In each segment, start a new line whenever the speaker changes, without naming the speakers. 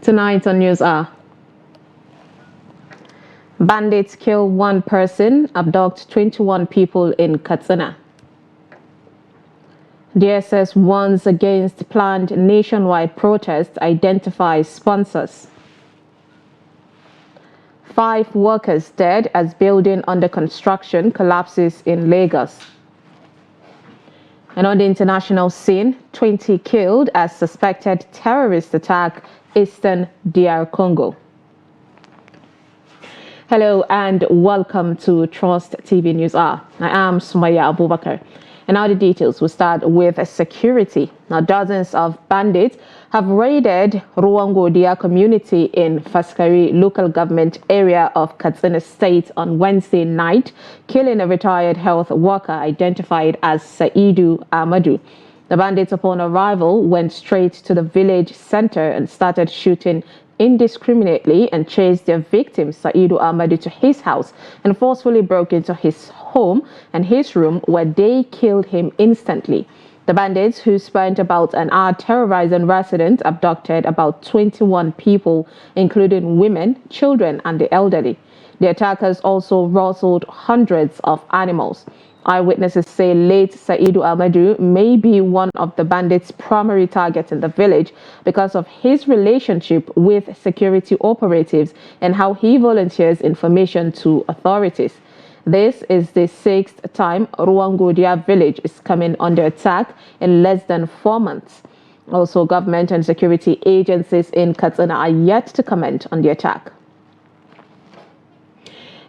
Tonight on News Hour. Bandits kill one person, abduct 21 people in Katsina. DSS warns against planned nationwide protest, identifies sponsors. 5 workers dead as building under construction collapses in Lagos. And on the international scene, 20 killed as suspected terrorist attack eastern DR Congo. Hello and welcome to Trust TV News Hour. I am Sumaya Abubakar. And now the details. We'll start with security. Now, dozens of bandits have raided Ruwangodia community in Faskari local government area of Katsina State on Wednesday night, killing a retired health worker identified as Saidu Amadou. The bandits, upon arrival, went straight to the village center and started shooting indiscriminately and chased their victim, Saidu Amadou, to his house and forcefully broke into his home and his room, where they killed him instantly. The bandits, who spent about an hour terrorizing residents, abducted about 21 people, including women, children, and the elderly. The attackers also rustled hundreds of animals. Eyewitnesses say late Saidu Amadou may be one of the bandits' primary targets in the village because of his relationship with security operatives and how he volunteers information to authorities. This is the 6th time Ruwangodia village is coming under attack in less than 4 months. Also, government and security agencies in Katsina are yet to comment on the attack.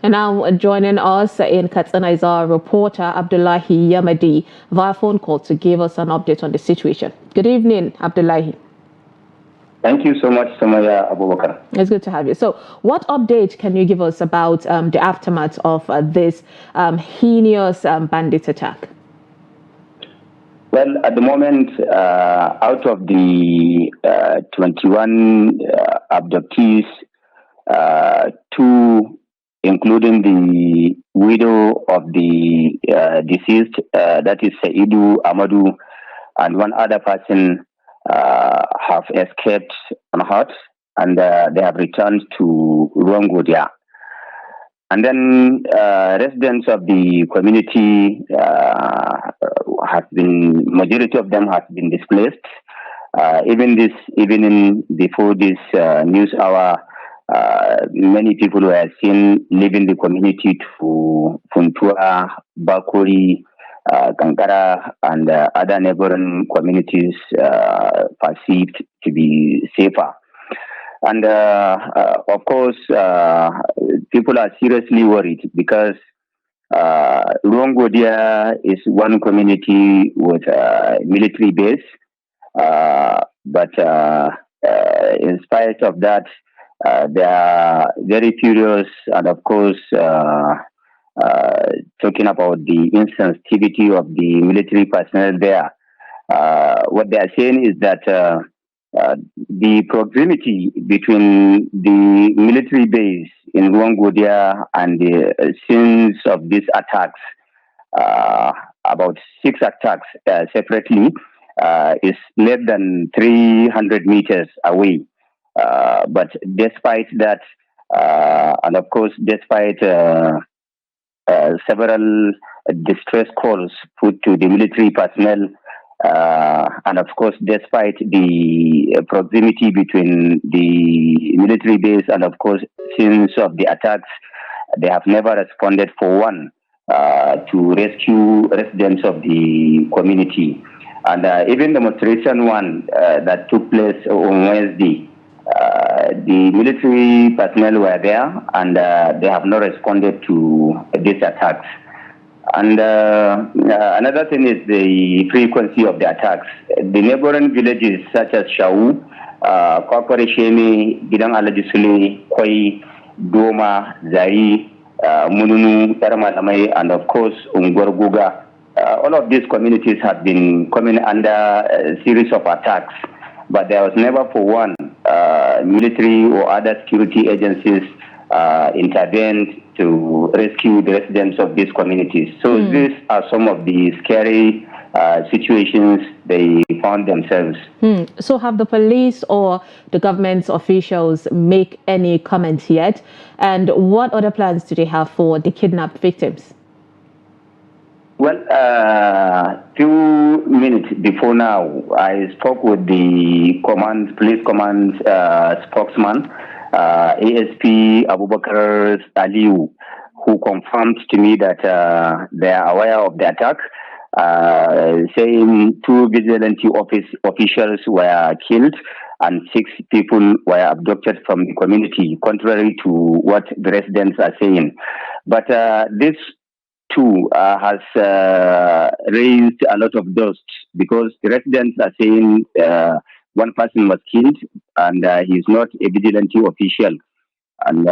And now joining us in Katsina is our reporter Abdullahi Yamadi via phone call to give us an update on the situation. Good evening, Abdullahi.
Thank you so much, Samaya Abubakar.
It's good to have you. So what update can you give us about the aftermath of this heinous bandit attack?
Well, at the moment, out of the 21 abductees, 2 including the widow of the deceased, that is Saidu Amadou, and one other person have escaped unhurt, and they have returned to Ruwangodia. And then residents of the community majority of them have been displaced. Even this evening, before this news hour, many people were seen leaving the community to Funtua, Bakuri, Kankara, and other neighboring communities perceived to be safer. And of course, people are seriously worried because Ruwangodia is one community with a military base, but in spite of that, they are very furious, and of course, talking about the insensitivity of the military personnel there. What they are saying is that the proximity between the military base in Ruwangodia and the scenes of these attacks, about 6 attacks separately, is less than 300 meters away. But despite that, and of course, despite several distress calls put to the military personnel, and of course, despite the proximity between the military base and of course, since of the attacks, they have never responded for one to rescue residents of the community. And even the demonstration one that took place on Wednesday, the military personnel were there, and they have not responded to these attacks. And another thing is the frequency of the attacks. The neighboring villages such as Shau, Kwakware Shemi, Gidan Alhaji Sule, Koi, Doma, Zari, Mununu, Yaramalamai, and of course Ungwarguga. All of these communities have been coming under a series of attacks, but there was never for one military or other security agencies intervened to rescue the residents of these communities. So these are some of the scary situations they found themselves.
So have the police or the government officials make any comments yet? And what other plans do they have for the kidnapped victims?
Well, 2 minutes before now, I spoke with the police command spokesman, ASP Abubakar Aliu, who confirmed to me that they are aware of the attack, saying 2 vigilante officials were killed and 6 people were abducted from the community, contrary to what the residents are saying. But this too has raised a lot of dust, because the residents are saying one person was killed and he's not a vigilante official. And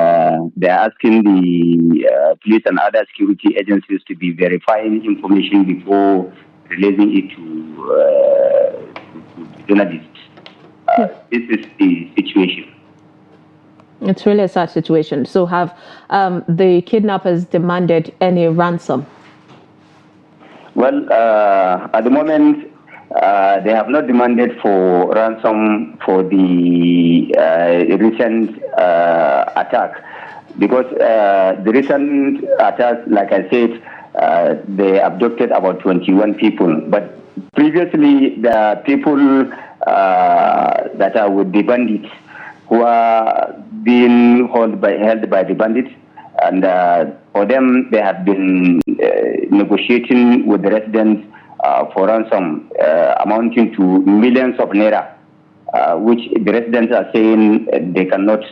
they're asking the police and other security agencies to be verifying information before releasing it to journalists. This is the situation.
It's really a sad situation. So have the kidnappers demanded any ransom?
Well, at the moment, they have not demanded for ransom for the recent attack, because the recent attack, like I said, they abducted about 21 people. But previously, the people that are with the bandits, who are being held by the bandits, and for them, they have been negotiating with the residents for ransom amounting to millions of naira, which the residents are saying they cannot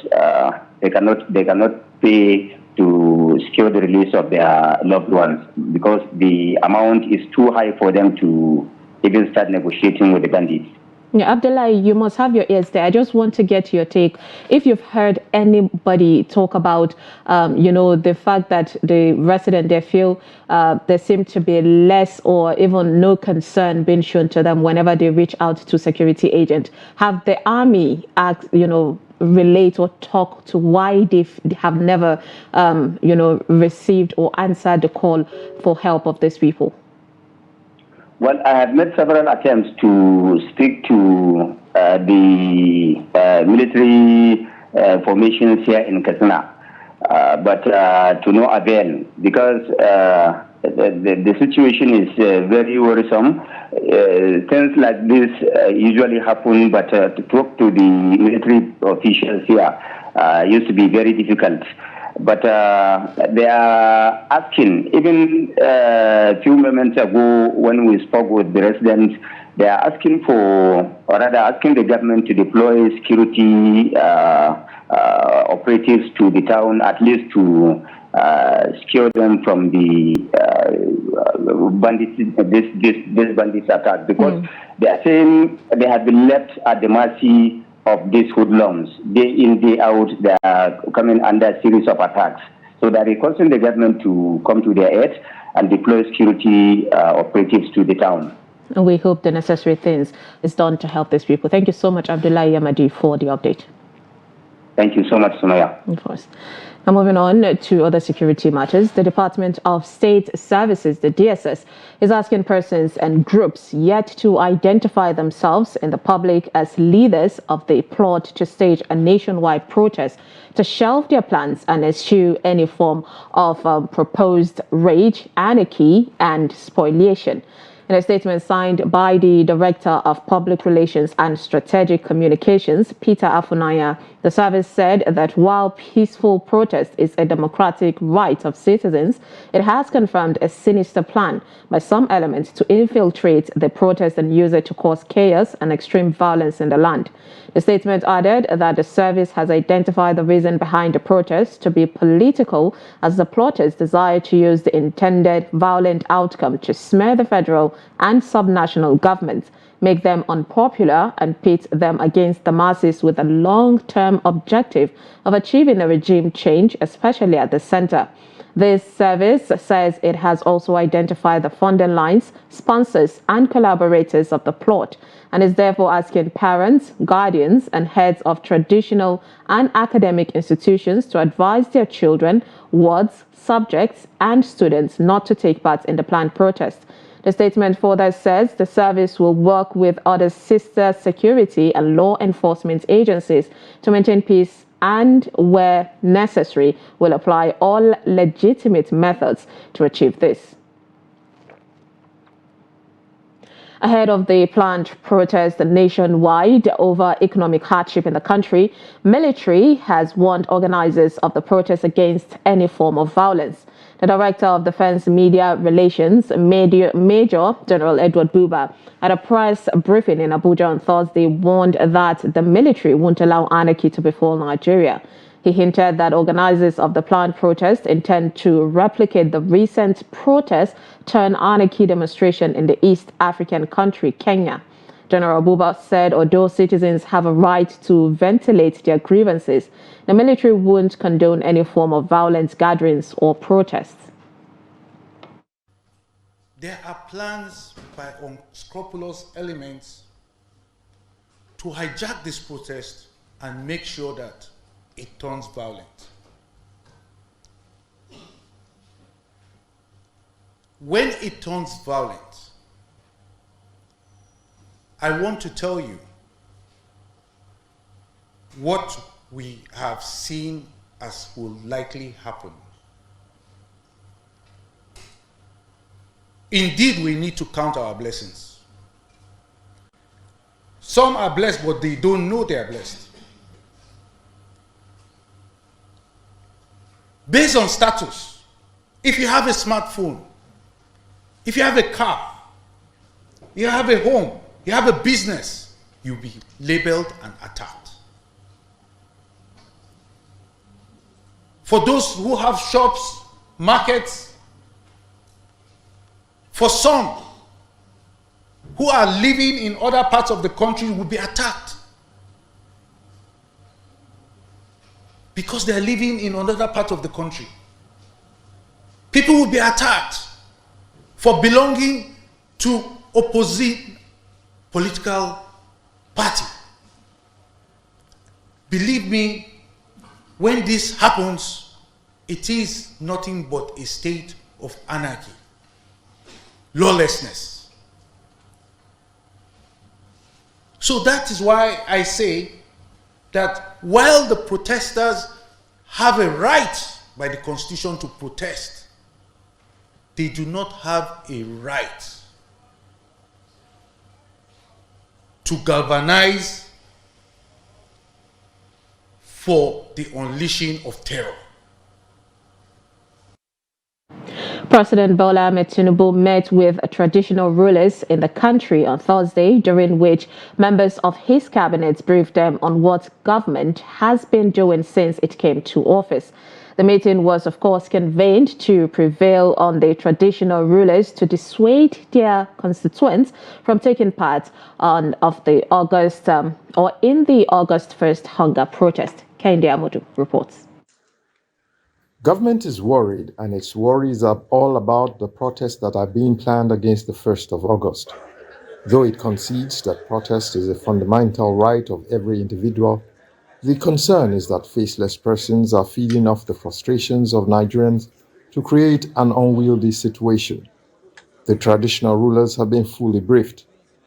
pay to secure the release of their loved ones, because the amount is too high for them to even start negotiating with the bandits.
Yeah, Abdullahi, you must have your ears there. I just want to get your take. If you've heard anybody talk about, the fact that the resident there feel there seem to be less or even no concern being shown to them whenever they reach out to security agent, have the army asked, relate or talk to why they have never, received or answered the call for help of these people?
Well, I have made several attempts to speak to the military formations here in Katsina, but to no avail, because the situation is very worrisome. Things like this usually happen, but to talk to the military officials here used to be very difficult. But they are asking, even a few moments ago when we spoke with the residents, they are asking asking the government to deploy security operatives to the town, at least to secure them from the bandits attack, because they are saying they have been left at the mercy of these hoodlums. Day in, day out, they are coming under a series of attacks. So they are requesting the government to come to their aid and deploy security operatives to the town.
And we hope the necessary things is done to help these people. Thank you so much, Abdullahi Yamadi, for the update.
Thank you so much, Sumaya.
Of course. Now moving on to other security matters, the Department of State Services, the DSS, is asking persons and groups yet to identify themselves in the public as leaders of the plot to stage a nationwide protest to shelve their plans and eschew any form of proposed rage, anarchy, and spoliation. In a statement signed by the Director of Public Relations and Strategic Communications, Peter Afunaya, the service said that while peaceful protest is a democratic right of citizens, it has confirmed a sinister plan by some elements to infiltrate the protest and use it to cause chaos and extreme violence in the land. The statement added that the service has identified the reason behind the protest to be political, as the plotters desire to use the intended violent outcome to smear the federal and subnational governments, make them unpopular, and pit them against the masses with a long-term objective of achieving a regime change, especially at the center. This service says it has also identified the funding lines, sponsors, and collaborators of the plot, and is therefore asking parents, guardians, and heads of traditional and academic institutions to advise their children, wards, subjects, and students not to take part in the planned protest. The statement further says the service will work with other sister security and law enforcement agencies to maintain peace and, where necessary, will apply all legitimate methods to achieve this. Ahead of the planned protest nationwide over economic hardship in the country, military has warned organizers of the protest against any form of violence. The Director of Defense Media Relations, Major General Edward Buba, at a press briefing in Abuja on Thursday, warned that the military won't allow anarchy to befall Nigeria. He hinted that organizers of the planned protest intend to replicate the recent protest-turn-anarchy demonstration in the East African country, Kenya. General Buba said although citizens have a right to ventilate their grievances, the military won't condone any form of violent gatherings or protests.
There are plans by unscrupulous elements to hijack this protest and make sure that it turns violent. When it turns violent, I want to tell you what we have seen as will likely happen. Indeed, we need to count our blessings. Some are blessed, but they don't know they are blessed. Based on status, if you have a smartphone, if you have a car, you have a home, you have a business, you'll be labeled and attacked. For those who have shops, markets, for some who are living in other parts of the country will be attacked because they are living in another part of the country. People will be attacked for belonging to opposite political party. Believe me, when this happens, it is nothing but a state of anarchy, lawlessness. So that is why I say that while the protesters have a right by the Constitution to protest, they do not have a right to galvanize for the unleashing of terror.
President Bola Ahmed Tinubu met with traditional rulers in the country on Thursday, during which members of his cabinet briefed them on what government has been doing since it came to office. The meeting was, of course, convened to prevail on the traditional rulers to dissuade their constituents from taking part in the August 1st hunger protest. Kehinde Amodu reports.
Government is worried, and its worries are all about the protests that are being planned against the 1st of August. Though it concedes that protest is a fundamental right of every individual, the concern is that faceless persons are feeding off the frustrations of Nigerians to create an unwieldy situation. The traditional rulers have been fully briefed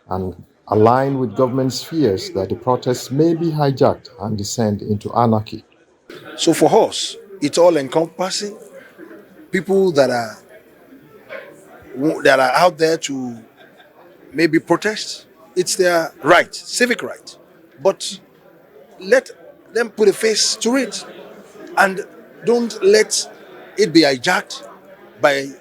and aligned with government's fears that the protests may be hijacked and descend into anarchy.
So for us, it's all encompassing. People that are out there to maybe protest, it's their right, civic right. But let them put a face to it, and don't let it be hijacked by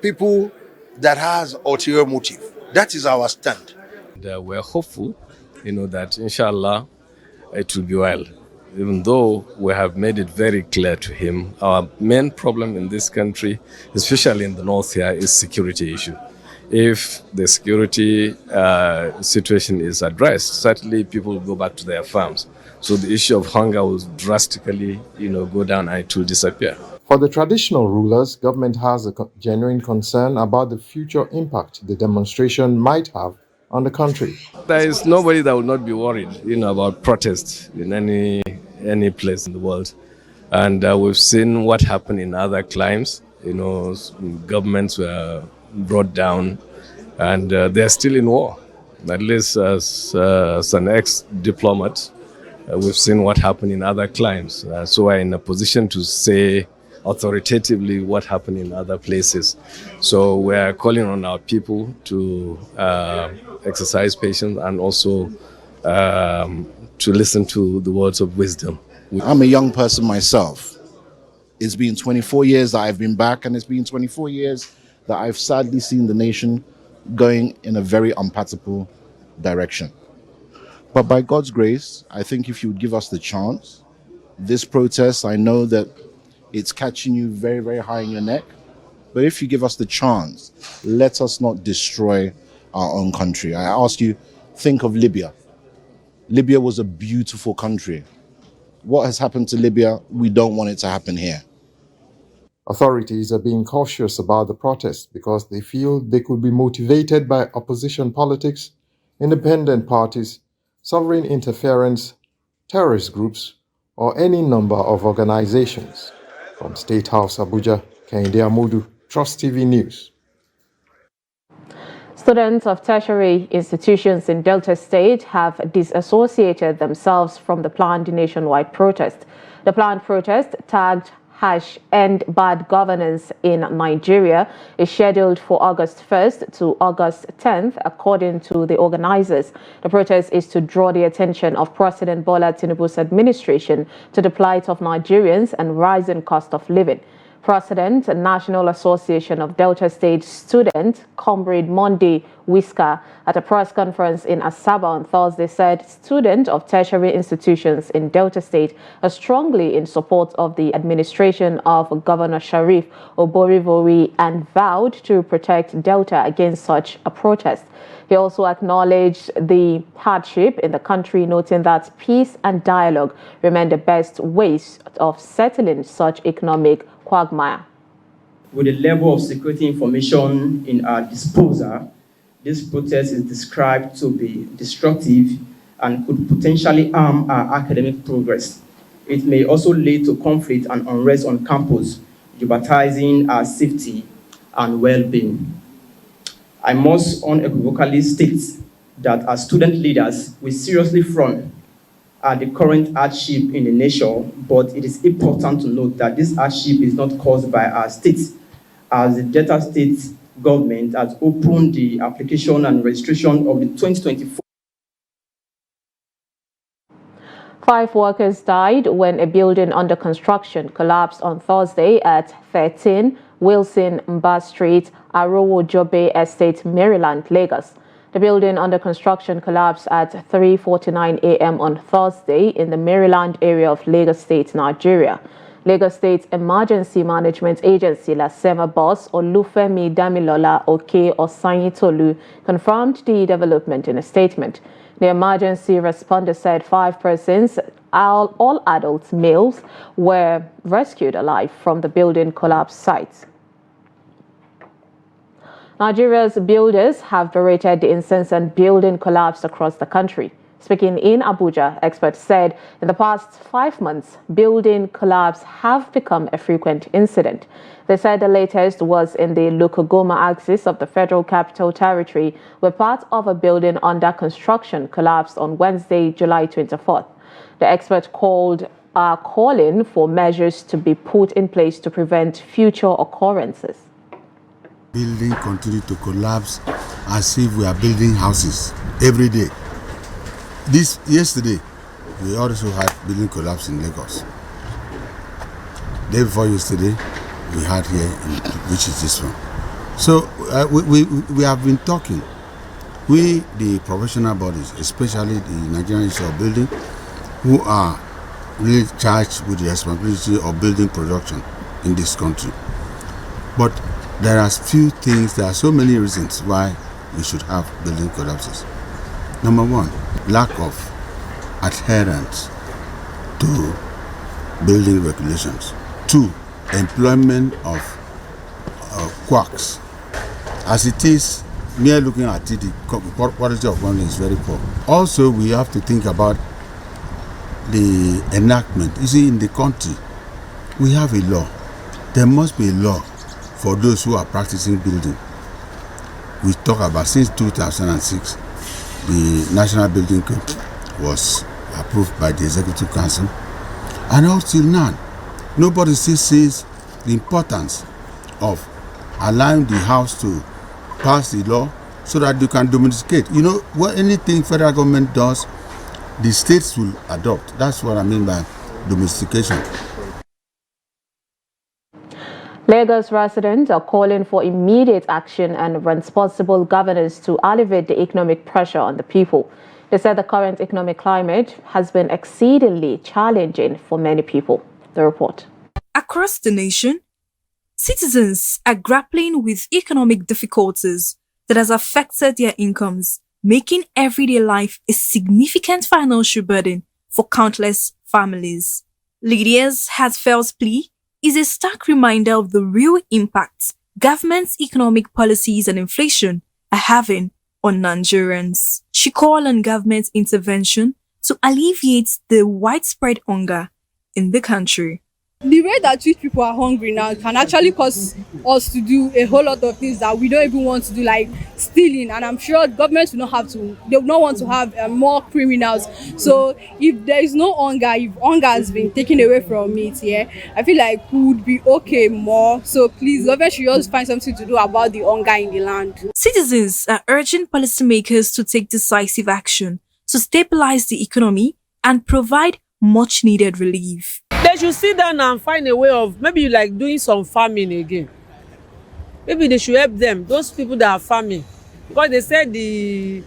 people that has ulterior motive. That is our stand.
We're hopeful, that inshallah it will be well. Even though we have made it very clear to him, our main problem in this country, especially in the north here, is security issue. If the security situation is addressed, certainly people will go back to their farms. So the issue of hunger will drastically, go down and it will disappear.
For the traditional rulers, government has a genuine concern about the future impact the demonstration might have on the country.
There is nobody that will not be worried, about protests in any place in the world. And we've seen what happened in other climes. Governments were brought down, and they're still in war. At least as an ex-diplomat, we've seen what happened in other climes. So we're in a position to say authoritatively what happened in other places. So we're calling on our people to exercise patience and also to listen to the words of wisdom.
I'm a young person myself. It's been 24 years that I've been back, and it's been 24 years that I've sadly seen the nation going in a very unpalatable direction. But by God's grace, I think if you would give us the chance, this protest, I know that it's catching you very, very high in your neck. But if you give us the chance, let us not destroy our own country. I ask you, think of Libya. Libya was a beautiful country. What has happened to Libya, we don't want it to happen here.
Authorities are being cautious about the protests because they feel they could be motivated by opposition politics, independent parties, sovereign interference, terrorist groups, or any number of organizations. From State House, Abuja, Kehinde Amodu, Trust TV News.
Students of tertiary institutions in Delta State have disassociated themselves from the planned nationwide protest. The planned protest, tagged #End Bad Governance in Nigeria, is scheduled for August 1st to August 10th, according to the organizers. The protest is to draw the attention of President Bola Tinubu's administration to the plight of Nigerians and rising cost of living. President, National Association of Delta State Students, Comrade Monday Whisker, at a press conference in Asaba on Thursday, said students of tertiary institutions in Delta State are strongly in support of the administration of Governor Sharif Oborivori and vowed to protect Delta against such a protest. He also acknowledged the hardship in the country, noting that peace and dialogue remain the best ways of settling such economic quagmire.
With the level of security information in our disposal, this protest is described to be destructive and could potentially harm our academic progress. It may also lead to conflict and unrest on campus, jeopardizing our safety and well-being. I must unequivocally state that as student leaders, we seriously frown at the current hardship in the nation, but it is important to note that this hardship is not caused by our state, as the Delta State government has opened the application and registration of the 2024.
5 workers died when a building under construction collapsed on Thursday at 13 Wilson Mba Street, Arowo Jobe Estate, Maryland, Lagos. The building under construction collapsed at 3:49 a.m. on Thursday in the Maryland area of Lagos State, Nigeria. Lagos State Emergency Management Agency LASEMA boss Olufemi Damilola Oke Osanyitolu confirmed the development in a statement. The emergency responder said 5 persons, all adult males, were rescued alive from the building collapse site. Nigeria's builders have berated the incessant building collapse across the country. Speaking in Abuja, experts said in the past 5 months, building collapse have become a frequent incident. They said the latest was in the Lukogoma axis of the Federal Capital Territory, where part of a building under construction collapsed on Wednesday, July 24th. The expert are calling for measures to be put in place to prevent future occurrences.
Building continue to collapse as if we are building houses every day. Yesterday, we also had building collapse in Lagos. Day before yesterday, we had here, which is this one. So we have been talking. We, the professional bodies, especially the Nigerian Institute of Building, who are really charged with the responsibility of building production in this country. But there are there are so many reasons why we should have building collapses. Number one, lack of adherence to building regulations. 2, employment of quacks. As it is, mere looking at it, the quality of money is very poor. Also, we have to think about the enactment. You see, in the country, we have a law. There must be a law for those who are practicing building. We talk about since 2006, the National Building Code was approved by the Executive Council, and up till now, nobody still sees the importance of allowing the House to pass the law so that you can domesticate. You know, what anything federal government does, the states will adopt. That's what I mean by domestication.
Lagos residents are calling for immediate action and responsible governance to alleviate the economic pressure on the people. They said the current economic climate has been exceedingly challenging for many people. The report.
Across the nation, citizens are grappling with economic difficulties that has affected their incomes, making everyday life a significant financial burden for countless families. Lydia's heartfelt plea is a stark reminder of the real impacts government's economic policies and inflation are having on Nigerians. She called on government intervention to alleviate the widespread hunger in the country.
The way that which people are hungry now can actually cause us to do a whole lot of things that we don't even want to do, like stealing. And I'm sure government will not have to, they will not want to have more criminals. So if there is no hunger, if hunger has been taken away from it, I feel like we would be okay more. So please, government should just find something to do about the hunger in the land.
Citizens are urging policymakers to take decisive action to stabilize the economy and provide much needed relief.
They should sit down and find a way of maybe like doing some farming again. Maybe they should help them, those people that are farming, because they said the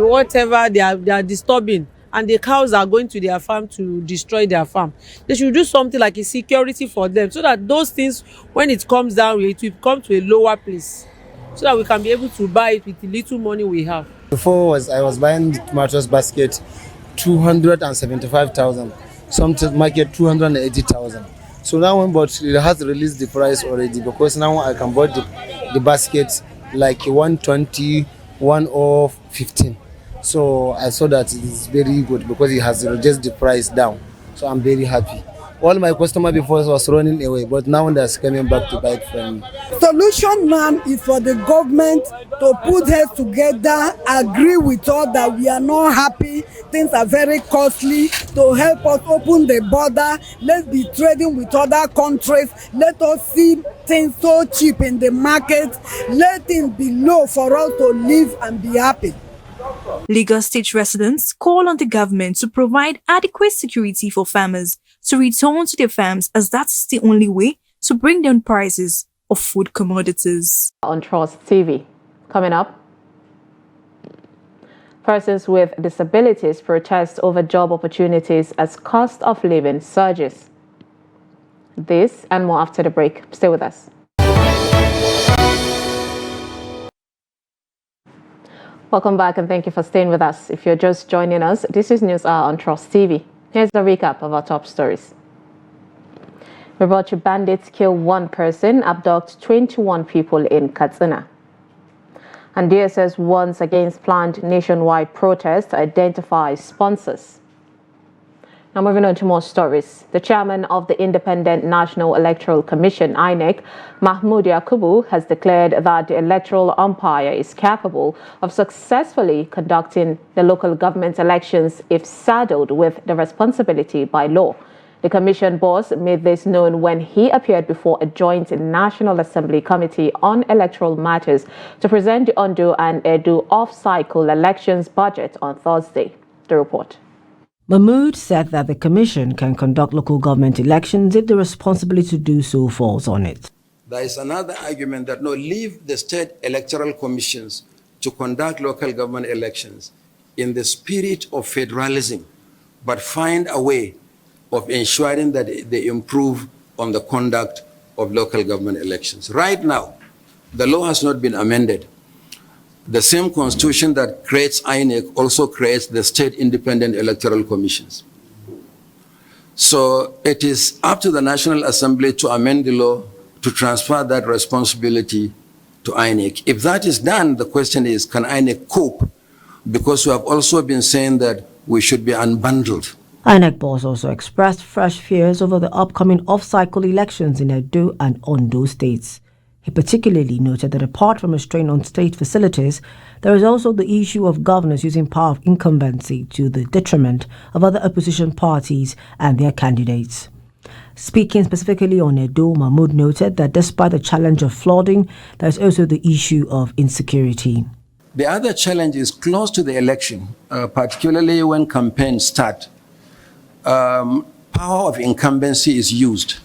whatever they are disturbing, and the cows are going to their farm to destroy their farm. They should do something like a security for them, so that those things, when it comes down, it will come to a lower place, so that we can be able to buy it with the little money we have.
Before I was buying the tomatoes basket 275,000. Some market 280,000. So now, but it has released the price already, because now I can buy the basket like 120, 115. So I saw that it is very good because it has reduced the price down. So I'm very happy. All my customer before was running away, but now they're coming back to buy it from me.
Solution now is for the government to put heads together, agree with us that we are not happy, things are very costly, to help us open the border. Let's be trading with other countries. Let us see things so cheap in the market. Let things be low for us to live and be happy.
Lagos State residents call on the government to provide adequate security for farmers to return to their farms, as that's the only way to bring down prices of food commodities.
On Trust TV. Coming up, persons with disabilities protest over job opportunities as cost of living surges. This and more after the break. Stay with us. Welcome back and thank you for staying with us. If you're just joining us, this is News Hour on Trust TV. Here's a recap of our top stories. Ribochi bandits kill one person, abduct 21 people in Katsina. And DSS warns against planned nationwide protest to identify sponsors. Now moving on to more stories. The chairman of the Independent National Electoral Commission, INEC, Mahmoud Yakubu, has declared that the electoral umpire is capable of successfully conducting the local government elections if saddled with the responsibility by law. The commission boss made this known when he appeared before a joint National Assembly Committee on Electoral Matters to present the Ondo and Edo off-cycle elections budget on Thursday. The report.
Mahmoud said that the Commission can conduct local government elections if the responsibility to do so falls on it.
There is another argument that no, leave the state electoral commissions to conduct local government elections in the spirit of federalism, but find a way of ensuring that they improve on the conduct of local government elections. Right now, the law has not been amended. The same constitution that creates INEC also creates the state independent electoral commissions. So it is up to the National Assembly to amend the law to transfer that responsibility to INEC. If that is done, the question is, can INEC cope? Because we have also been saying that we should be unbundled.
INEC boss also expressed fresh fears over the upcoming off-cycle elections in Edo and Ondo states. He particularly noted that apart from a strain on state facilities, there is also the issue of governors using power of incumbency to the detriment of other opposition parties and their candidates. Speaking specifically on Edo, Mahmood noted that despite the challenge of flooding, there is also the issue of insecurity.
The other challenge is close to the election, particularly when campaigns start. Power of incumbency is used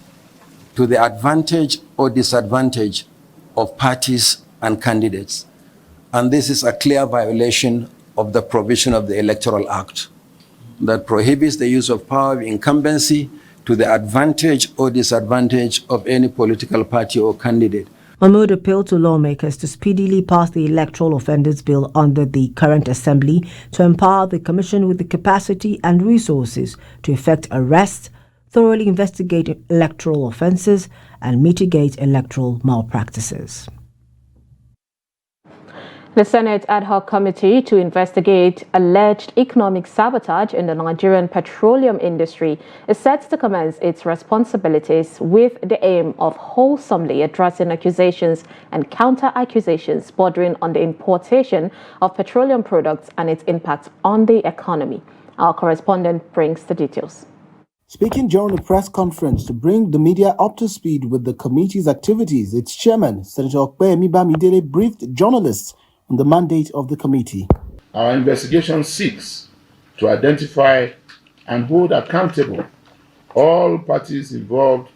to the advantage or disadvantage of parties and candidates. And this is a clear violation of the provision of the Electoral Act that prohibits the use of power of incumbency to the advantage or disadvantage of any political party or candidate.
Mahmood appealed to lawmakers to speedily pass the Electoral Offenders Bill under the current Assembly to empower the Commission with the capacity and resources to effect arrests, thoroughly investigate electoral offences and mitigate electoral malpractices.
The Senate Ad Hoc Committee to investigate alleged economic sabotage in the Nigerian petroleum industry is set to commence its responsibilities with the aim of wholesomely addressing accusations and counter-accusations bordering on the importation of petroleum products and its impact on the economy. Our correspondent brings the details.
Speaking during a press conference to bring the media up to speed with the committee's activities, its chairman, Senator Okpeyemi Bamidele, briefed journalists on the mandate of the committee.
Our investigation seeks to identify and hold accountable all parties involved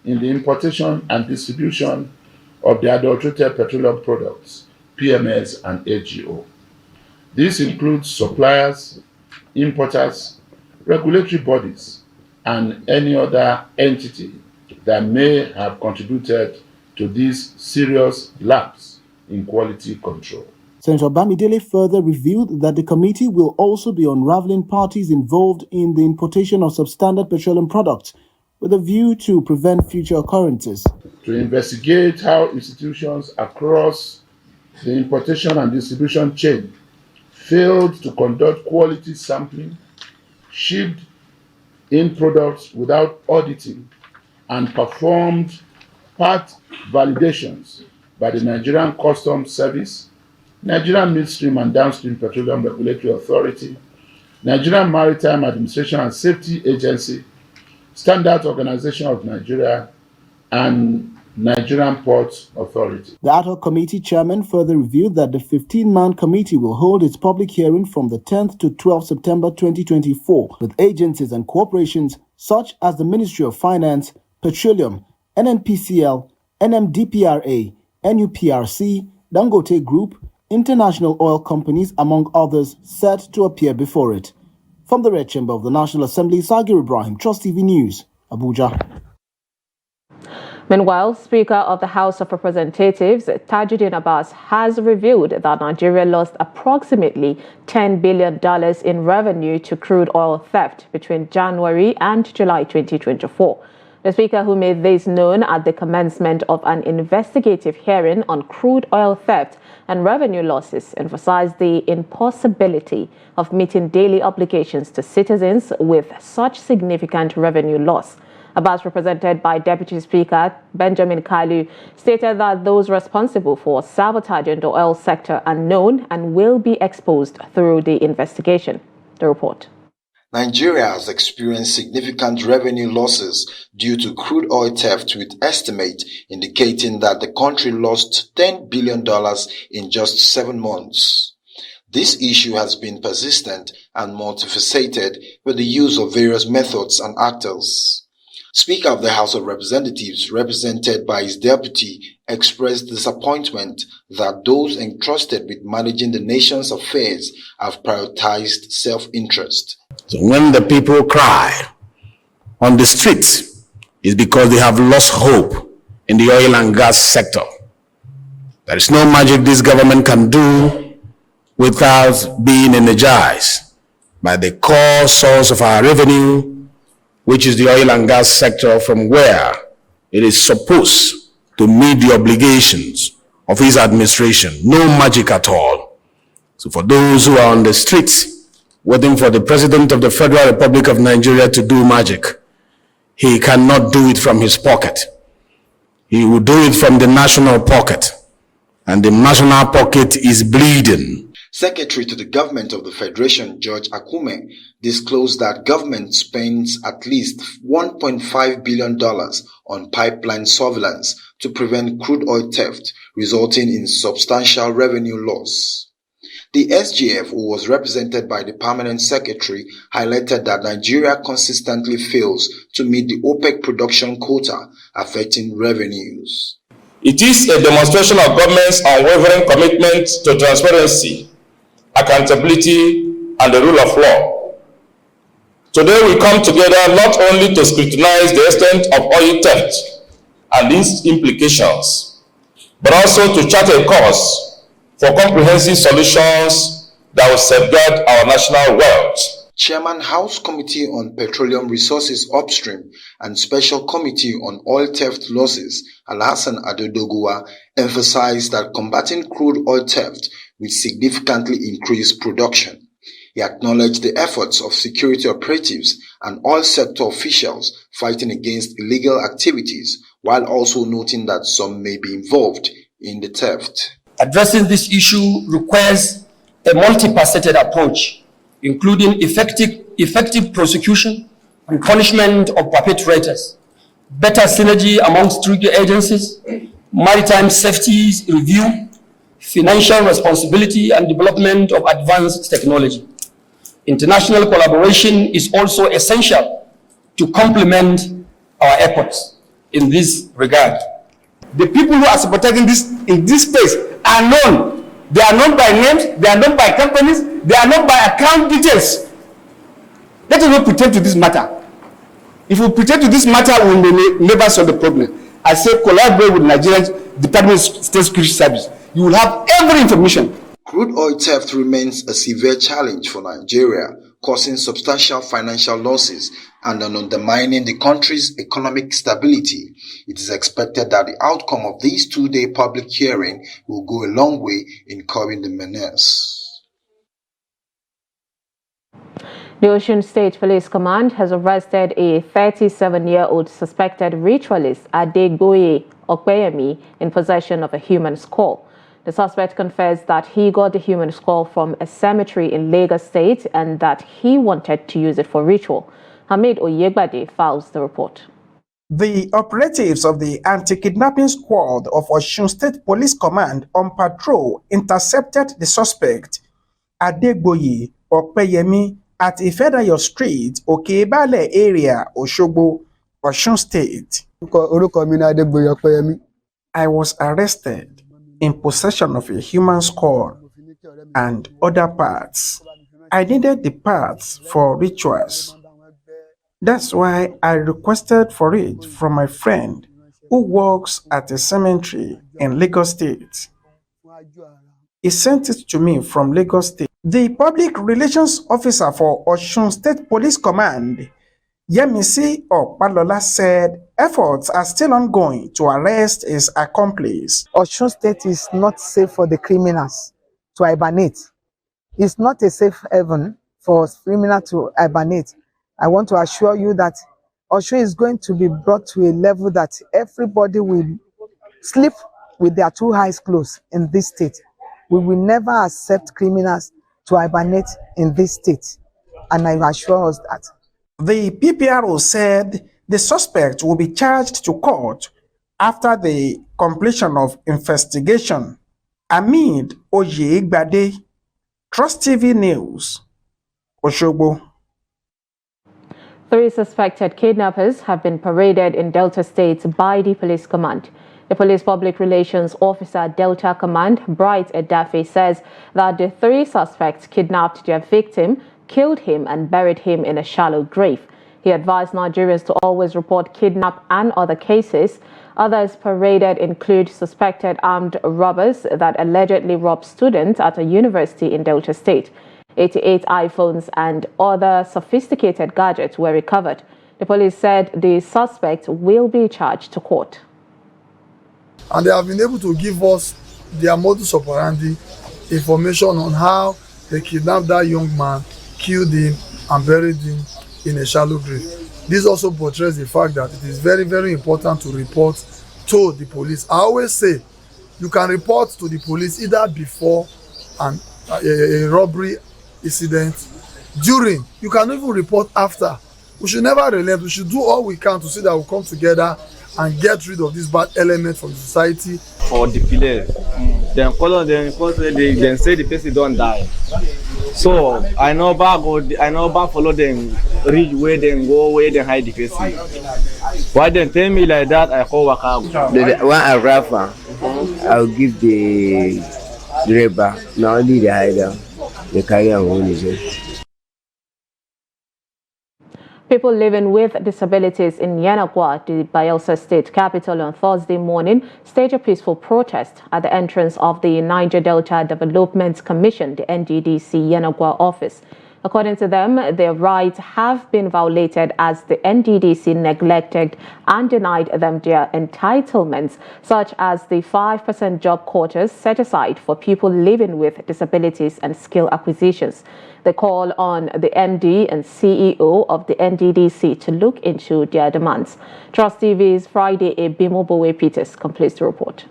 in the importation and distribution of the adulterated petroleum products, PMS and AGO. This includes suppliers, importers, regulatory bodies, and any other entity that may have contributed to this serious lapse in quality control.
Senator Bamidele further revealed that the committee will also be unraveling parties involved in the importation of substandard petroleum products with a view to prevent future occurrences.
To investigate how institutions across the importation and distribution chain failed to conduct quality sampling, shipped in products without auditing, and performed part validations by the Nigerian Customs Service, Nigerian Midstream and Downstream Petroleum Regulatory Authority, Nigerian Maritime Administration and Safety Agency, Standards Organization of Nigeria, and Nigerian Ports Authority.
The ad hoc committee chairman further revealed that the 15-man committee will hold its public hearing from the 10th to 12th September 2024 with agencies and corporations such as the Ministry of Finance, Petroleum, NNPCL, NMDPRA, NUPRC, Dangote Group, international oil companies, among others, set to appear before it. From the Red Chamber of the National Assembly, Sagir Ibrahim, Trust TV News, Abuja.
Meanwhile, Speaker of the House of Representatives, Tajuddin Abbas, has revealed that Nigeria lost approximately $10 billion in revenue to crude oil theft between January and July 2024. The Speaker, who made this known at the commencement of an investigative hearing on crude oil theft and revenue losses, emphasized the impossibility of meeting daily obligations to citizens with such significant revenue loss. Abbas, represented by Deputy Speaker Benjamin Kalu, stated that those responsible for sabotaging the oil sector are known and will be exposed through the investigation. The report.
Nigeria has experienced significant revenue losses due to crude oil theft, with estimate indicating that the country lost $10 billion in just 7 months. This issue has been persistent and multifaceted with the use of various methods and actors. Speaker of the House of Representatives, represented by his deputy, expressed disappointment that those entrusted with managing the nation's affairs have prioritized self-interest.
So when the people cry on the streets, it's because they have lost hope in the oil and gas sector. There is no magic this government can do without being energized by the core source of our revenue, which is the oil and gas sector, from where it is supposed to meet the obligations of his administration. No magic at all. So for those who are on the streets waiting for the President of the Federal Republic of Nigeria to do magic, he cannot do it from his pocket. he will do it from the national pocket, and the national pocket is bleeding.
Secretary to the Government of the Federation, George Akume, disclosed that government spends at least $1.5 billion on pipeline surveillance to prevent crude oil theft, resulting in substantial revenue loss. The SGF, who was represented by the Permanent Secretary, highlighted that Nigeria consistently fails to meet the OPEC production quota, affecting revenues.
It is a demonstration of government's unwavering commitment to transparency, accountability, and the rule of law. Today we come together not only to scrutinize the extent of oil theft and its implications, but also to chart a course for comprehensive solutions that will safeguard our national wealth.
Chairman House Committee on Petroleum Resources Upstream and Special Committee on Oil Theft Losses, Alhassan Adedoguwa, emphasized that combating crude oil theft will significantly increase production. He acknowledged the efforts of security operatives and oil sector officials fighting against illegal activities, while also noting that some may be involved in the theft.
Addressing this issue requires a multifaceted approach, including effective prosecution and punishment of perpetrators, better synergy amongst security agencies, maritime safety review, financial responsibility, and development of advanced technology. International collaboration is also essential to complement our efforts in this regard.
The people who are supporting this in this space are known. They are known by names, they are known by companies, they are known by account details. Let us not pretend to this matter. If we pretend to this matter, we will never solve the problem. I say collaborate with Nigerian Department of State Security Service. You will have every information.
Crude oil theft remains a severe challenge for Nigeria, causing substantial financial losses and undermining the country's economic stability. It is expected that the outcome of this two-day public hearing will go a long way in curbing the menace.
The Osun State Police Command has arrested a 37-year-old suspected ritualist, Adegboye Okpeyemi, in possession of a human skull. The suspect confessed that he got the human skull from a cemetery in Lagos State and that he wanted to use it for ritual. Hamid Oyegbade files the report.
The operatives of the anti-kidnapping squad of Osun State Police Command on patrol intercepted the suspect, Adegboye Okpeyemi, at Ifedayo Street, Okebale area, Osogbo, Osun State. I was arrested in possession of a human skull and other parts. I needed the parts for rituals. That's why I requested for it from my friend who works at a cemetery in Lagos State. He sent it to me from Lagos State. The public relations officer for Osun State Police Command, Yemisi Opalola, said efforts are still ongoing to arrest his accomplice.
Osun State is not safe for the criminals to hibernate. It's not a safe haven for criminals to hibernate. I want to assure you that Osun is going to be brought to a level that everybody will sleep with their two eyes closed in this state. We will never accept criminals to hibernate in this state, and I assure us that.
The PPRO said the suspect will be charged to court after the completion of investigation. Hamid Oyegbade, Trust TV News, Osogbo.
3 suspected kidnappers have been paraded in Delta State by the police command. The police public relations officer Delta Command, Bright Edafe, says that the 3 suspects kidnapped their victim, killed him and buried him in a shallow grave. He advised Nigerians to always report kidnap and other cases. Others paraded include suspected armed robbers that allegedly robbed students at a university in Delta State. 88 iPhones and other sophisticated gadgets were recovered. The police said the suspect will be charged to court.
And they have been able to give us their modus operandi information on how they kidnapped that young man, killed him, and buried him in a shallow grave. This also portrays the fact that it is very, very important to report told the police. I always say you can report to the police either before a robbery incident, during. You can even report after. We should never relent. We should do all we can to see that we come together and get rid of this bad element from the society.
For the police, dem call them because they say the person don't die. So I know back follow them reach where they go, where they hide the person. Why they tell me like that? I call waka.
When I rapper, I'll give the driver, not only the hider, the carry and hold it.
People living with disabilities in Yanagwa, the Bayelsa state capital, on Thursday morning staged a peaceful protest at the entrance of the Niger Delta Development Commission, the NDDC Yanagwa office. According to them, their rights have been violated as the NDDC neglected and denied them their entitlements, such as the 5% job quotas set aside for people living with disabilities and skill acquisitions. They call on the MD and CEO of the NDDC to look into their demands. Trust TV's Friday Ebimobowe Peters completes the report.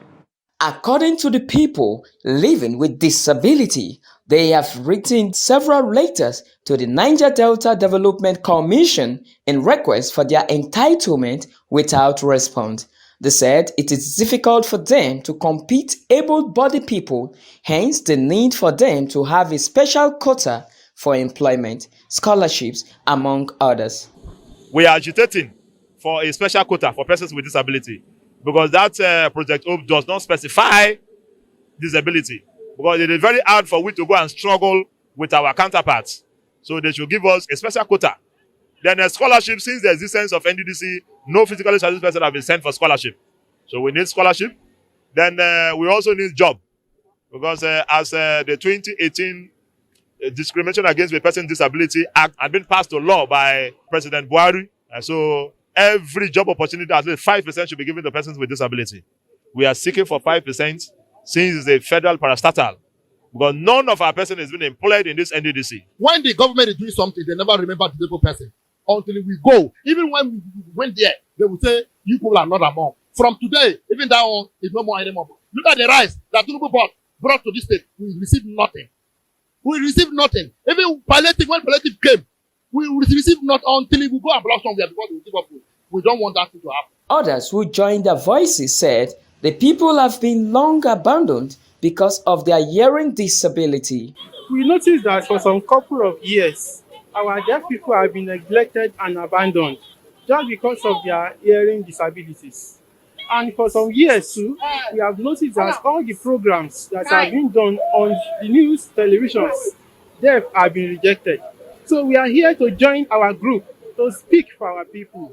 According to the people living with disability, they have written several letters to the Niger Delta Development Commission in request for their entitlement without response. They said it is difficult for them to compete able-bodied people, hence the need for them to have a special quota for employment, scholarships, among others.
We are agitating for a special quota for persons with disability because that Project Hope does not specify disability, because it is very hard for we to go and struggle with our counterparts. So they should give us a special quota. Then a scholarship, since the existence of NDDC, no physically challenged person have been sent for scholarship. So we need scholarship. Then we also need job, because as the 2018 Discrimination Against a Person with Disability Act had been passed to law by President Buhari. So every job opportunity, at least 5% should be given to persons with disability. We are seeking for 5% since it's a federal parastatal, because none of our person has been employed in this NDDC.
When the government is doing something, they never remember the disabled person until we go. Even when we went there, they will say, you people are not among. From today, even that one is no more anymore. Look at the rice that Tinubu brought to this state. We received nothing. We received nothing. Even palliative, when palliative came, we received not until we go and block somewhere before we give up. We don't want that to happen.
Others who joined their voices said the people have been long abandoned because of their hearing disability.
We noticed that for some couple of years, our deaf people have been neglected and abandoned just because of their hearing disabilities. And for some years too, we have noticed that all the programs that have been done on the news, televisions, deaf have been rejected. So we are here to join our group to speak for our people,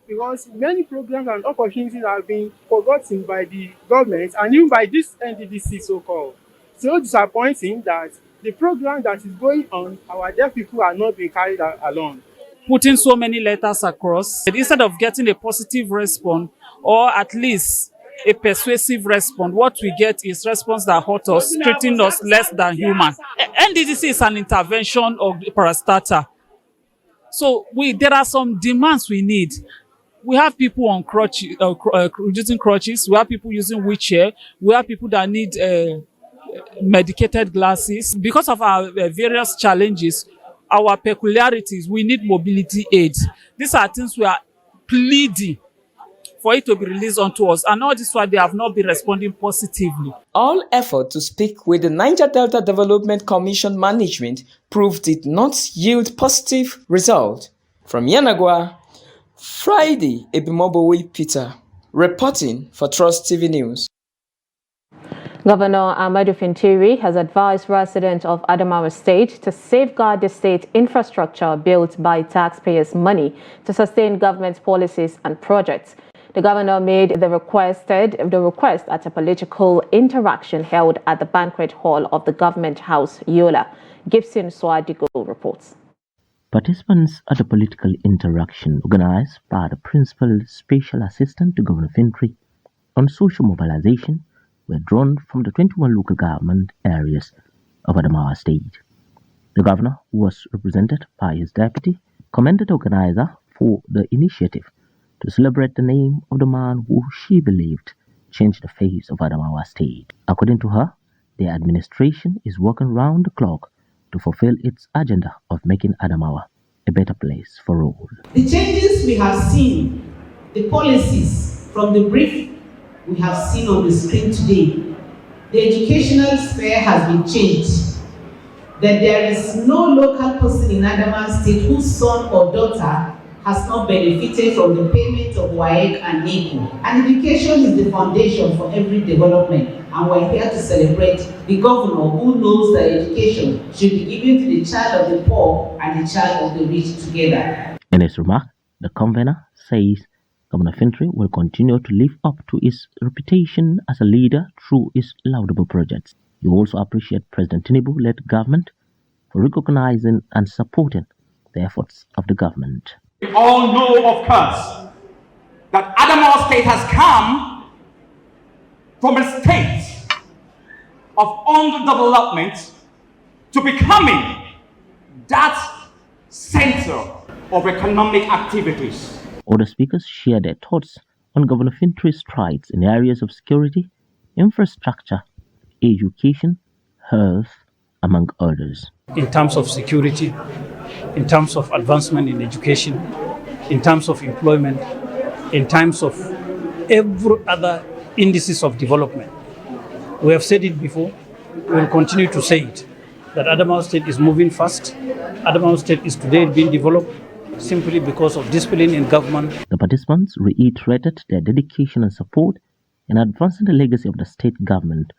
because many programs and opportunities have been forgotten by the government and even by this NDDC so-called. So disappointing that the program that is going on, our deaf people are not being carried along.
Putting so many letters across, instead of getting a positive response or at least a persuasive response, what we get is response that hurt us, treating us less than human. NDDC is an intervention of the parastatal. So there are some demands we need. We have people on crutches, using crutches. We have people using wheelchair. We have people that need medicated glasses. Because of our various challenges, our peculiarities, we need mobility aids. These are things we are pleading for it to be released onto us. And all this while they have not been responding positively.
All effort to speak with the Niger Delta Development Commission management proved did not yield positive result. From Yanagwa, Friday Ebimobowe Peter, reporting for Trust TV News.
Governor Ahmadu Fintiri has advised residents of Adamawa State to safeguard the state infrastructure built by taxpayers' money to sustain government policies and projects. The governor made the request at a political interaction held at the banquet hall of the Government House, Yola. Gibson Swadigo reports.
Participants at a political interaction organized by the Principal Special Assistant to Governor Fintiri on social mobilization were drawn from the 21 local government areas of Adamawa State. The governor, who was represented by his deputy, commended the organizer for the initiative to celebrate the name of the man who she believed changed the face of Adamawa State. According to her, the administration is working round the clock to fulfill its agenda of making Adamawa a better place for all.
The changes we have seen, the policies from the brief we have seen on the screen today, the educational sphere has been changed. That there is no local person in Adamawa State whose son or daughter has not benefited from the payment of WAEC and NECO. And education is the foundation for every development. And we're here to celebrate the governor who knows that education should be given to the child of the poor and the child of the rich together.
In his remark, the convener says Governor Fintri will continue to live up to his reputation as a leader through his laudable projects. He also appreciates President Tinubu-led government for recognizing and supporting the efforts of the government.
We all know, of course, that Adamawa State has come from a state of underdevelopment to becoming that center of economic activities.
Other speakers share their thoughts on Governor Fintri's strides in areas of security, infrastructure, education, health, among others.
In terms of security, in terms of advancement in education, in terms of employment, in terms of every other indices of development. We have said it before, we will continue to say it, that Adamawa State is moving fast. Adamawa State is today being developed simply because of discipline in government.
The participants reiterated their dedication and support in advancing the legacy of the state government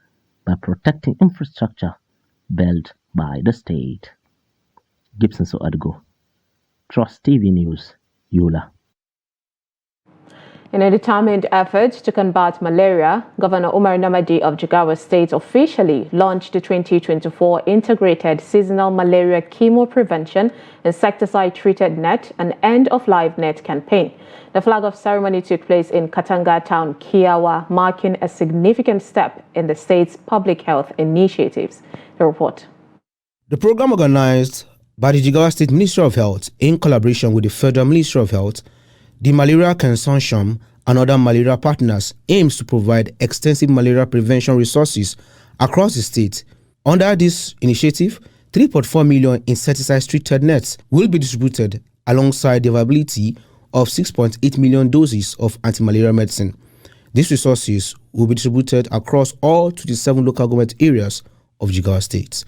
by protecting infrastructure built by the state. Gibson Soadgo, Trust TV News, Yola. In a determined effort to combat malaria, Governor Umar Namadi of Jigawa State officially launched the 2024 Integrated Seasonal Malaria Chemo Prevention Insecticide-Treated Net and End-of-Life Net campaign. The flag-off ceremony took place in Katanga Town, Kiawa, marking a significant step in the state's public health initiatives. The report.
The program, organized by the Jigawa State Ministry of Health in collaboration with the Federal Ministry of Health, the Malaria Consortium and other malaria partners, aims to provide extensive malaria prevention resources across the state. Under this initiative, 3.4 million insecticide-treated nets will be distributed alongside the availability of 6.8 million doses of anti-malaria medicine. These resources will be distributed across all 27 local government areas of Jigawa State.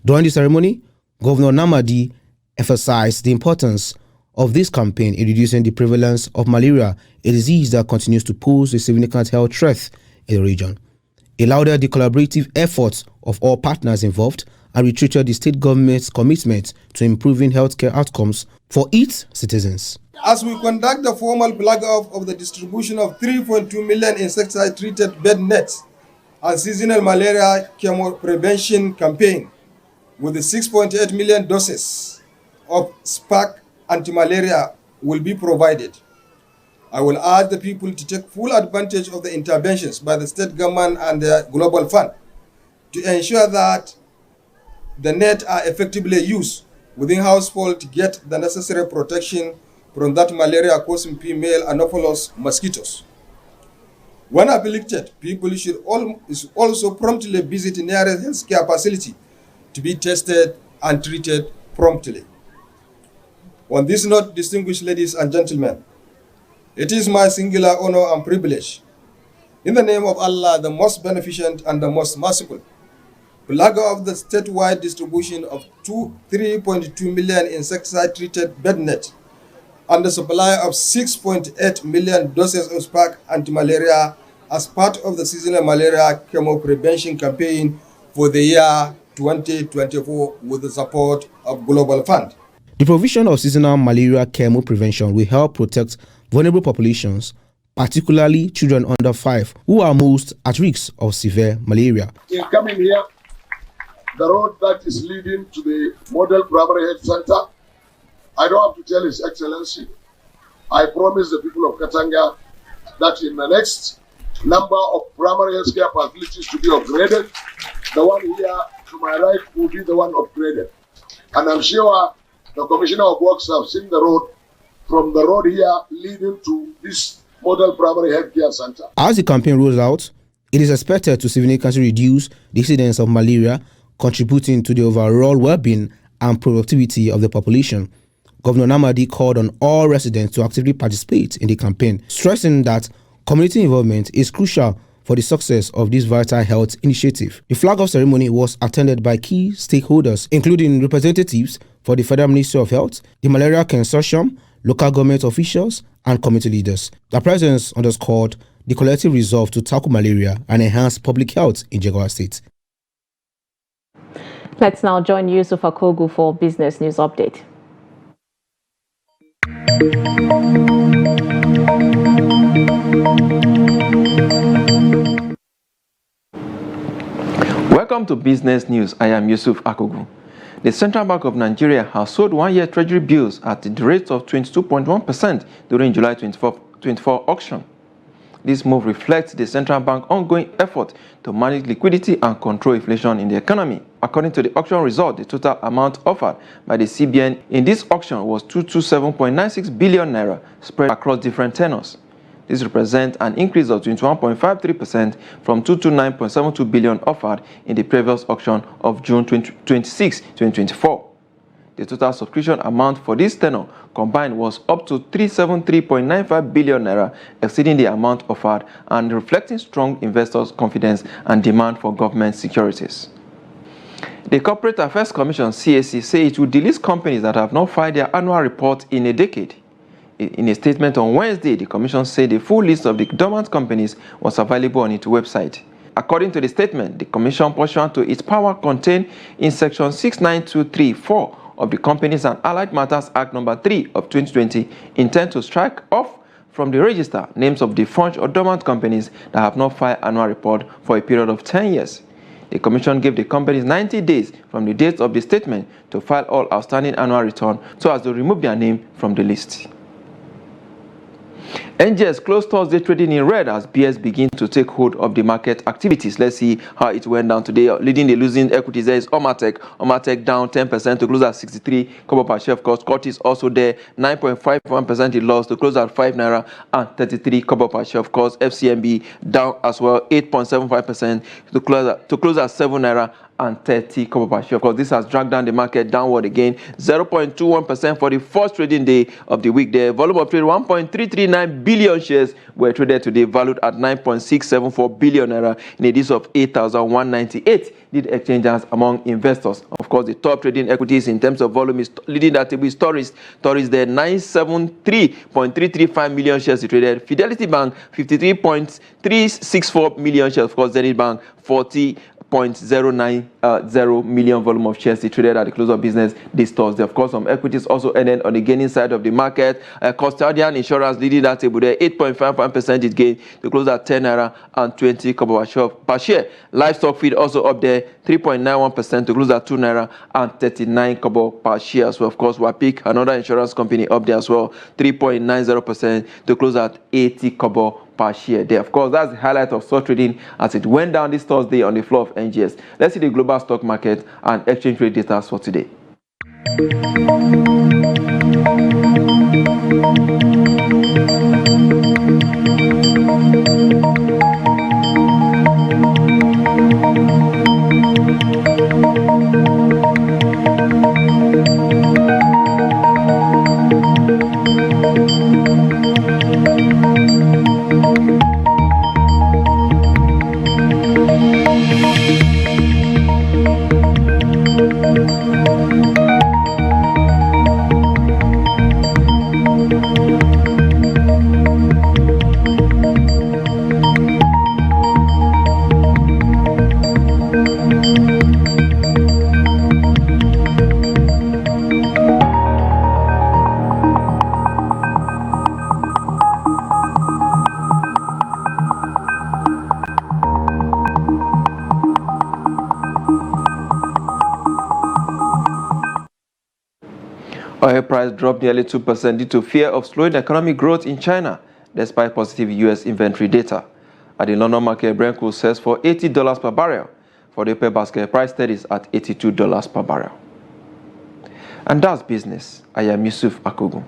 During the ceremony, Governor Namadi emphasized the importance of this campaign in reducing the prevalence of malaria, a disease that continues to pose a significant health threat in the region. He lauded the collaborative efforts of all partners involved and reiterated the state government's commitment to improving healthcare outcomes for its citizens.
As we conduct the formal flag-off of the distribution of 3.2 million insecticide-treated bed nets and seasonal malaria chemo prevention campaign with the 6.8 million doses of SPAC anti-malaria will be provided. I will urge the people to take full advantage of the interventions by the state government and the Global Fund to ensure that the net are effectively used within household to get the necessary protection from that malaria-causing female Anopheles mosquitoes. When afflicted, people should also promptly visit the nearest healthcare facility to be tested and treated promptly. On this note, distinguished ladies and gentlemen, it is my singular honor and privilege, in the name of Allah, the most beneficent and the most merciful, flag of the statewide distribution of 3.2 million insecticide-treated bed net and the supply of 6.8 million doses of SPAC anti-malaria as part of the seasonal malaria chemo prevention campaign for the year 2024 with the support of Global Fund.
The provision of seasonal malaria chemo prevention will help protect vulnerable populations, particularly children under 5, who are most at risk of severe malaria.
In coming here, the road that is leading to the Model Primary Health Center, I don't have to tell His Excellency, I promise the people of Katanga that in the next number of primary health care facilities to be upgraded, the one here to my right will be the one upgraded. And I'm sure the Commissioner of Works have seen the road from the road here leading to this model primary health care center.
As the campaign rolls out, it is expected to significantly reduce the incidence of malaria, contributing to the overall well-being and productivity of the population. Governor Namadi called on all residents to actively participate in the campaign, stressing that community involvement is crucial for the success of this vital health initiative. The flag-off ceremony was attended by key stakeholders, including representatives for the Federal Ministry of Health, the Malaria Consortium, local government officials, and community leaders. The presence underscored the collective resolve to tackle malaria and enhance public health in Jigawa State.
Let's now join Yusuf Akogu for Business News Update.
Welcome to Business News. I am Yusuf Akogu. The Central Bank of Nigeria has sold one-year treasury bills at the rate of 22.1% during July 24 auction. This move reflects the central bank's ongoing effort to manage liquidity and control inflation in the economy. According to the auction result, the total amount offered by the CBN in this auction was 227.96 billion naira spread across different tenors. This represents an increase of 21.53% from 229.72 billion offered in the previous auction of June 26, 2024. The total subscription amount for this tenor combined was up to 373.95 billion naira, exceeding the amount offered and reflecting strong investors' confidence and demand for government securities. The Corporate Affairs Commission (CAC) say it will delist companies that have not filed their annual report in a decade. In a statement on Wednesday, the Commission said the full list of the dormant companies was available on its website. According to the statement, the Commission, pursuant to its power contained in Section 69234 of the Companies and Allied Matters Act No. 3 of 2020, intend to strike off from the register names of defunct or dormant companies that have not filed annual report for a period of 10 years. The Commission gave the companies 90 days from the date of the statement to file all outstanding annual returns so as to remove their name from the list. NGX closed Thursday trading in red as bears begin to take hold of the market activities. Let's see how it went down today. Leading the losing equities there is Omatech. Omatech down 10% to close at 63 kobo per share. Of course, Curtis also there, 9.51% it lost to close at 5 naira and 33 kobo per share. Of course, FCMB down as well, 8.75% to close at 7 naira and 30 kobo per share. Of course, this has dragged down the market downward again, 0.21% for the first trading day of the week there. Volume of trade, 1.339 billion shares were traded today, valued at 9.674 billion naira in a days of 8,198 lead exchanges among investors. Of course, the top trading equities in terms of volume is leading that table is Tourist there, 973.335 million shares traded. Fidelity Bank, 53.364 million shares. Of course, Zenith Bank, 40.090 million volume of shares traded at the close of business this Thursday. Of course, some equities also ended on the gaining side of the market. Custodian Insurance leading that table there, 8.51% it gained to close at 10 naira and 20 kobo per share. Livestock Feed also up there, 3.91% to close at 2 naira and 39 kobo per share. So of course, Wapik, another insurance company, up there as well, 3.90% to close at 80 kobo per share there. Of course, that's the highlight of stock trading as it went down this Thursday on the floor of NGS. Let's see the global stock market and exchange rate data for today. Oil price dropped nearly 2% due to fear of slowing economic growth in China, despite positive U.S. inventory data. At the London market, Brent crude sells for $80 per barrel. For the oil basket, price steadies at $82 per barrel. And that's business. I am Yusuf Akogu.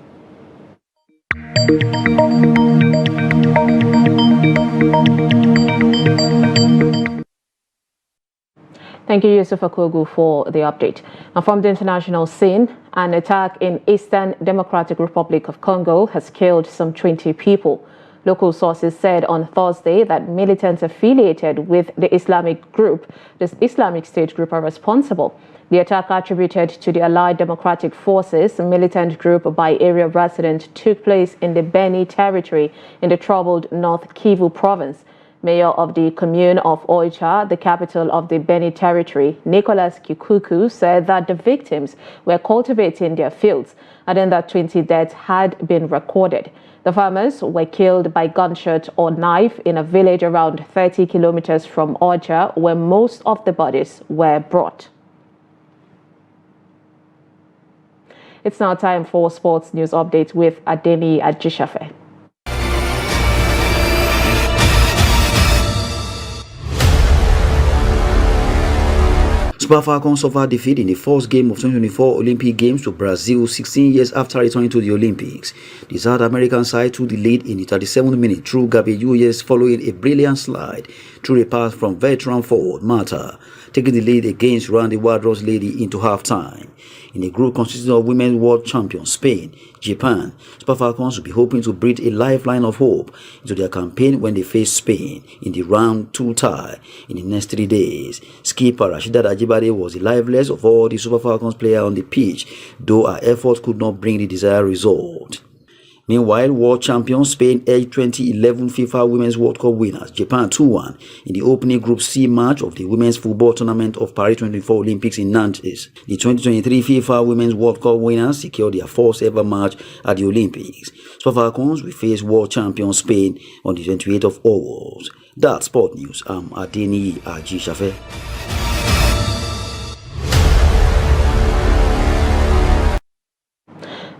Thank you, Yusuf Akogu, for the update. Now, from the international scene, an attack in Eastern Democratic Republic of Congo has killed some 20 people. Local sources said on Thursday that militants affiliated with the Islamic State group, are responsible. The attack, attributed to the Allied Democratic Forces, a militant group by area residents, took place in the Beni territory in the troubled North Kivu province. Mayor of the commune of Oicha, the capital of the Beni territory, Nicholas Kikuku, said that the victims were cultivating their fields, adding that 20 deaths had been recorded. The farmers were killed by gunshot or knife in a village around 30 kilometers from Oicha, where most of the bodies were brought. It's now time for sports news update with Adeni Ajishafe.
Super Falcons suffered defeat in the first game of 2024 Olympic Games to Brazil 16 years after returning to the Olympics. The South American side took the lead in the 37th minute through Gabi Uyes following a brilliant slide through a pass from veteran forward Mata, taking the lead against Randy Wardrow's lady into halftime. In a group consisting of women's world champions Spain, Japan, Super Falcons will be hoping to breathe a lifeline of hope into their campaign when they face Spain in the round 2 tie in the next 3 days. Skipper Rasheedat Ajibade was the liveliest of all the Super Falcons players on the pitch, though her efforts could not bring the desired result. Meanwhile, world champion Spain edged 2011 FIFA Women's World Cup winners Japan 2-1 in the opening Group C match of the Women's Football Tournament of Paris 2024 Olympics in Nantes. The 2023 FIFA Women's World Cup winners secured their first ever match at the Olympics. Super Falcons will face world champion Spain on the 28th of August. That's Sport News. I'm Adeni Ajishafe.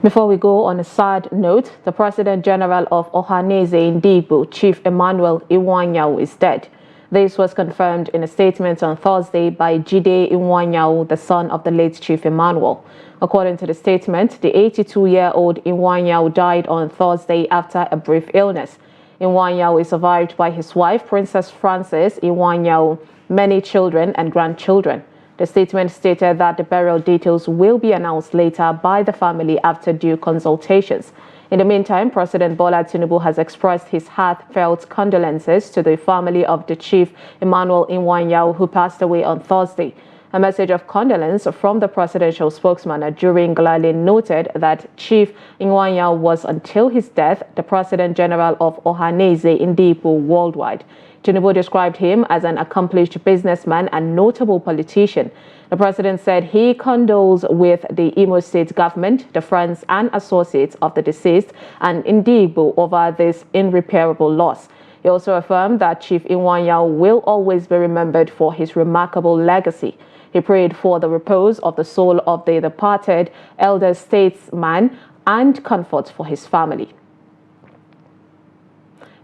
Before we go, on a sad note, the President General of Ohanaeze Ndigbo, Chief Emmanuel Iwuanyanwu, is dead. This was confirmed in a statement on Thursday by Jide Iwuanyanwu, the son of the late Chief Emmanuel. According to the statement, the 82-year-old Iwuanyanwu died on Thursday after a brief illness. Iwuanyanwu is survived by his wife, Princess Frances Iwuanyanwu, many children and grandchildren. The statement stated that the burial details will be announced later by the family after due consultations. In the meantime, President Bola Tinubu has expressed his heartfelt condolences to the family of the Chief Emmanuel Iwuanyanwu, who passed away on Thursday. A message of condolence from the presidential spokesman, Ajurin Glale, noted that Chief Iwuanyanwu was, until his death, the President General of Ohanaeze Ndigbo worldwide. Tinubu described him as an accomplished businessman and notable politician. The president said he condoles with the Imo State government, the friends and associates of the deceased, and Ndigbo over this irreparable loss. He also affirmed that Chief Iwuanyanwu will always be remembered for his remarkable legacy. He prayed for the repose of the soul of the departed elder statesman and comfort for his family.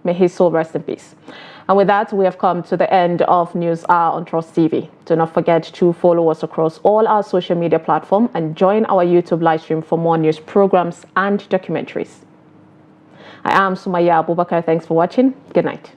May his soul rest in peace. And with that, we have come to the end of News Hour on Trust TV. Do not forget to follow us across all our social media platforms and join our YouTube live stream for more news programs and documentaries. I am Sumaya Abubakar. Thanks for watching. Good night.